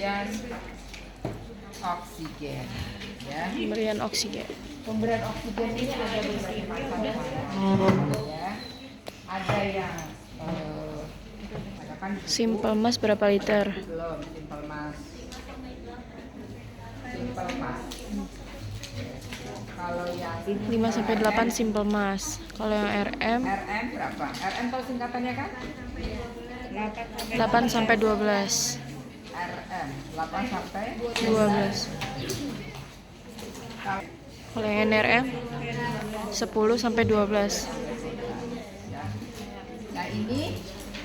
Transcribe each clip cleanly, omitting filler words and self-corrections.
pemberian oksigen, ya. Pemberian oksigen. Pemberian oksigen ini ada beberapa macam, ya. Ada yang ada kan Simple Mas berapa liter? belum simple mas. Simple mas. Kalau yang 5 sampai 8 Simple Mas. Kalau yang RM RM berapa? RM tahu singkatannya kan? 8 sampai 12. RM 8 sampai 12. Kalau yang NRM 10 sampai 12. Nah ini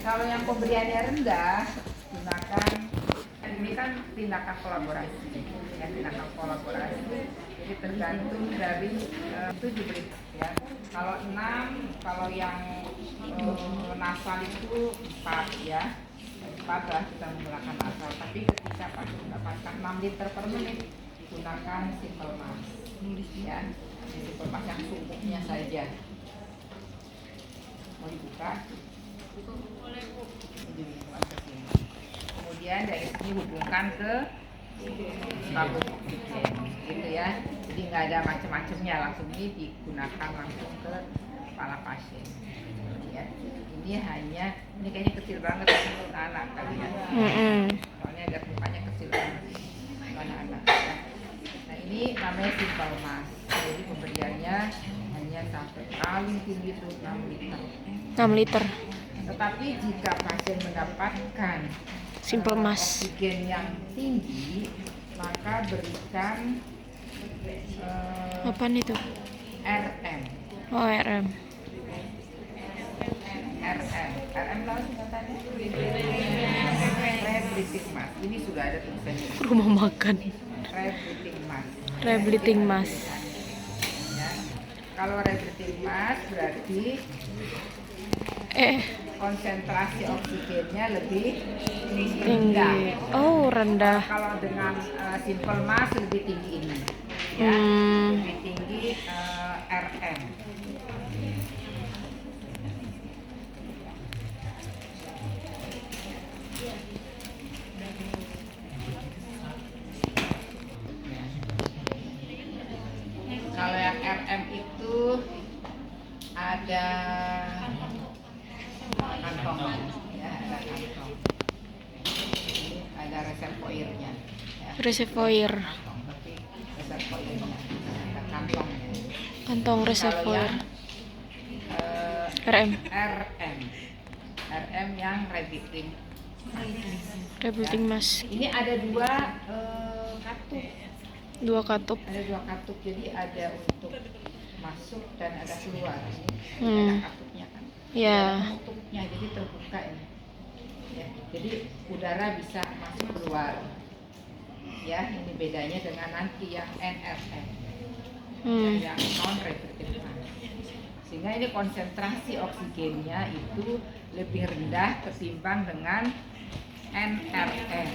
kalau yang pemberiannya rendah, gunakan ini kan tindakan kolaborasi, ya, tindakan kolaborasi. Jadi tergantung dari itu diberi, ya. Kalau 6, kalau yang nasal itu 4, ya. 4 lah kita menggunakan nasal. Tapi ketika mendapatkan 6 liter per menit, gunakan simple mas, ya. Simple mas yang sukupnya saja. Mau dibuka? Kemudian dari sini hubungkan ke tabung oksigen, gitu ya. Jadi nggak ada macam-macamnya, langsung ini digunakan langsung ke kepala pasien. Ya. Ini hanya, ini kayaknya kecil banget untuk anak kali ya. Soalnya ada mukanya kecil banget anak-anak. Ya. Nah ini namanya simple mas. Jadi pemberiannya hanya sampai paling tinggi itu 6 liter. 6 liter. Tetapi jika pasien mendapatkan Simple Mas. oksigen yang tinggi, maka berikan Apaan itu? RM. Oh, RM. RM tahu singkatannya? Rebreathing mask. Ini sudah ada tulisannya. Rumah makan. Rebreathing mask. Rebreathing Mas. Ya. Kalau rebreathing mask berarti konsentrasi oksigennya lebih rendah. Tinggi. Oh, rendah. Kalau dengan simple mas lebih tinggi ini, ya, lebih tinggi RM. Kalau yang RM itu ada kantong, ya, ada kantong. Ini ada reservoirnya, ya. Reservoir. Tapi reservoirnya ada kantongnya. Kantong reservoir. Kalau yang, RM. RM yang Rebreathing Mas. ini ada dua katup. 2 katup. Ada 2 katup, jadi ada untuk masuk dan ada keluar. Ini Hmm. ada katupnya kan? Ya. Ada penutupnya, jadi terbuka ini. Ya, jadi udara bisa masuk keluar. Ya, ini bedanya dengan nanti yang NRM, yang non rebreathing mask. Sehingga ini konsentrasi oksigennya itu lebih rendah ketimbang dengan NRM,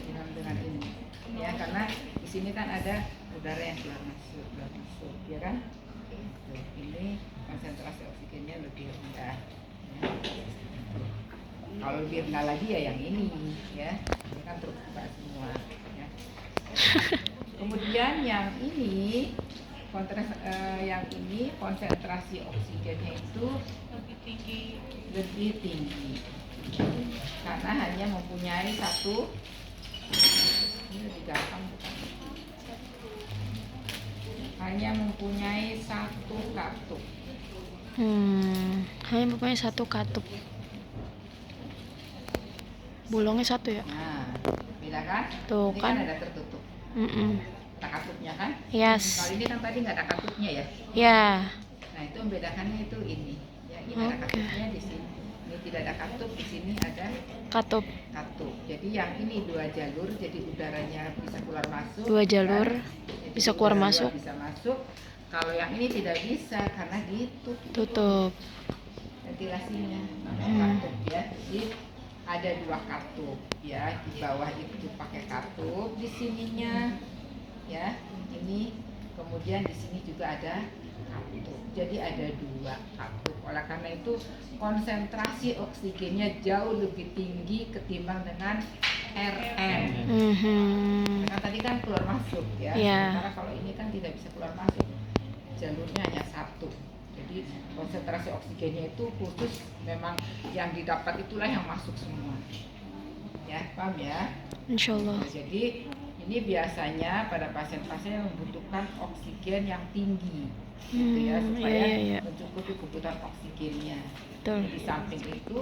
dengan ini. Ya, karena di sini kan ada udara yang keluar masuk, ya kan? Tuh, ini konsentrasi oksigennya lebih rendah. Ya. Kalau lebih rendah lagi ya yang ini, ya. Ini kan terbuka semua. Ya. Kemudian yang ini, yang ini konsentrasi oksigennya itu lebih tinggi, karena hanya mempunyai satu. Ini lebih gampang bukan? Hanya mempunyai satu katup. Hanya mempunyai 1 katup. Bolongnya 1 ya? Nah, beda kan? Tuh Ini kan. ada tertutup. Ada katupnya kan? Yes. Kalau ini kan tadi nggak ada katupnya ya? Ya. Nah itu membedakannya itu ini. Ya, ini ada katupnya di sini. Ini tidak ada katup, di sini ada Katup. katup. Jadi yang ini 2 jalur, jadi udaranya bisa keluar masuk. 2 jalur Jadi bisa keluar udara masuk. Bisa masuk. Kalau yang ini tidak bisa karena Tutup. ventilasinya. Katup ya. Jadi ada 2 katup ya. Di bawah itu pakai katup, di sininya ya. Ini kemudian di sini juga ada katup. Jadi ada 2 katup. Oleh karena itu konsentrasi oksigennya jauh lebih tinggi ketimbang dengan RM. Mhm. Karena tadi kan keluar masuk ya. Iya. Sementara kalau ini kan tidak bisa keluar masuk, jalurnya hanya satu. Jadi konsentrasi oksigennya itu khusus memang yang didapat itulah yang masuk semua. Ya, paham ya? Insyaallah. Jadi ini biasanya pada pasien-pasien yang membutuhkan oksigen yang tinggi, gitu ya, supaya Iya. mencukupi kebutuhan oksigennya. Betul. Di samping itu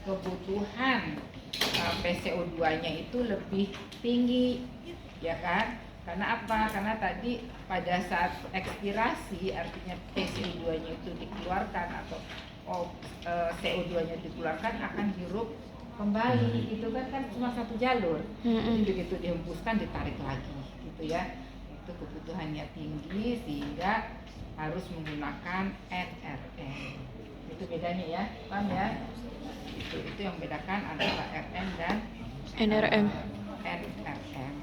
kebutuhan PCO2-nya itu lebih tinggi, ya kan? Karena apa? Karena tadi pada saat ekspirasi, artinya PCO2-nya itu dikeluarkan atau CO2-nya dikeluarkan akan hirup kembali, itu kan cuma satu jalur. Jadi begitu dihembuskan ditarik lagi, gitu ya. Itu kebutuhannya tinggi sehingga harus menggunakan NRM. Itu bedanya ya, paham ya? Itu yang membedakan antara RM dan NRM. NRM.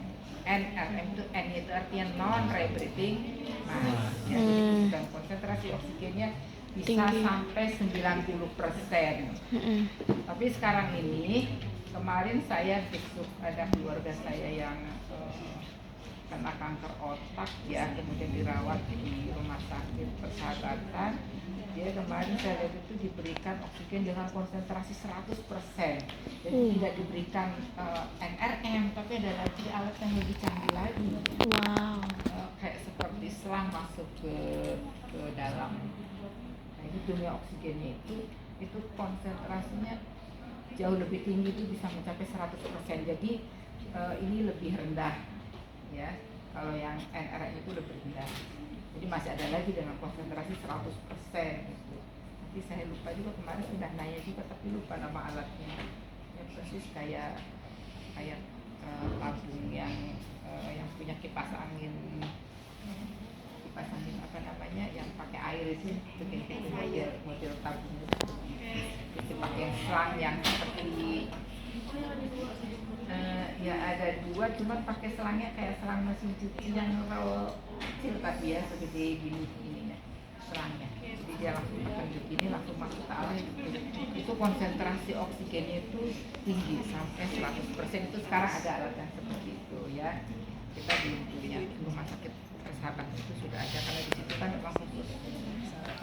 NRM itu N itu artinya non rebreathing mass. Ya, dan konsentrasi oksigennya bisa Tinggi. sampai 90%. Tapi sekarang ini, kemarin saya besok ada keluarga saya yang kena kanker otak ya, kemudian dirawat di rumah sakit Persahabatan. Dia kemarin saya lihat itu diberikan oksigen dengan konsentrasi 100%. Jadi tidak diberikan NRM, tapi ada lagi alat yang lebih canggih lagi. Wow. Kayak seperti selang masuk ke dalam. Nah, ini dunia oksigennya itu konsentrasinya jauh lebih tinggi, itu bisa mencapai 100%. Jadi ini lebih rendah ya. Kalau yang NRM itu lebih rendah. Jadi masih ada lagi dengan konsentrasi 100% gitu. Nanti saya lupa juga, kemarin sudah nanya juga tapi lupa nama alatnya. Ya persis kayak tabung yang punya kipas angin apa namanya, yang pakai air itu begitu model tabung itu. Jadi pakai selang yang seperti ya ada dua, cuma pakai selangnya kayak selang mesin cuci yang kecil tapi ya segede gini ya selangnya. Jadi dia langsung ditunjuk ini, langsung masuk ke alat itu konsentrasi oksigennya itu tinggi sampai 100%. Itu sekarang ada alat yang seperti itu ya. Kita belum punya, rumah sakit Persahabatan itu sudah ada, karena di situ kan memang khusus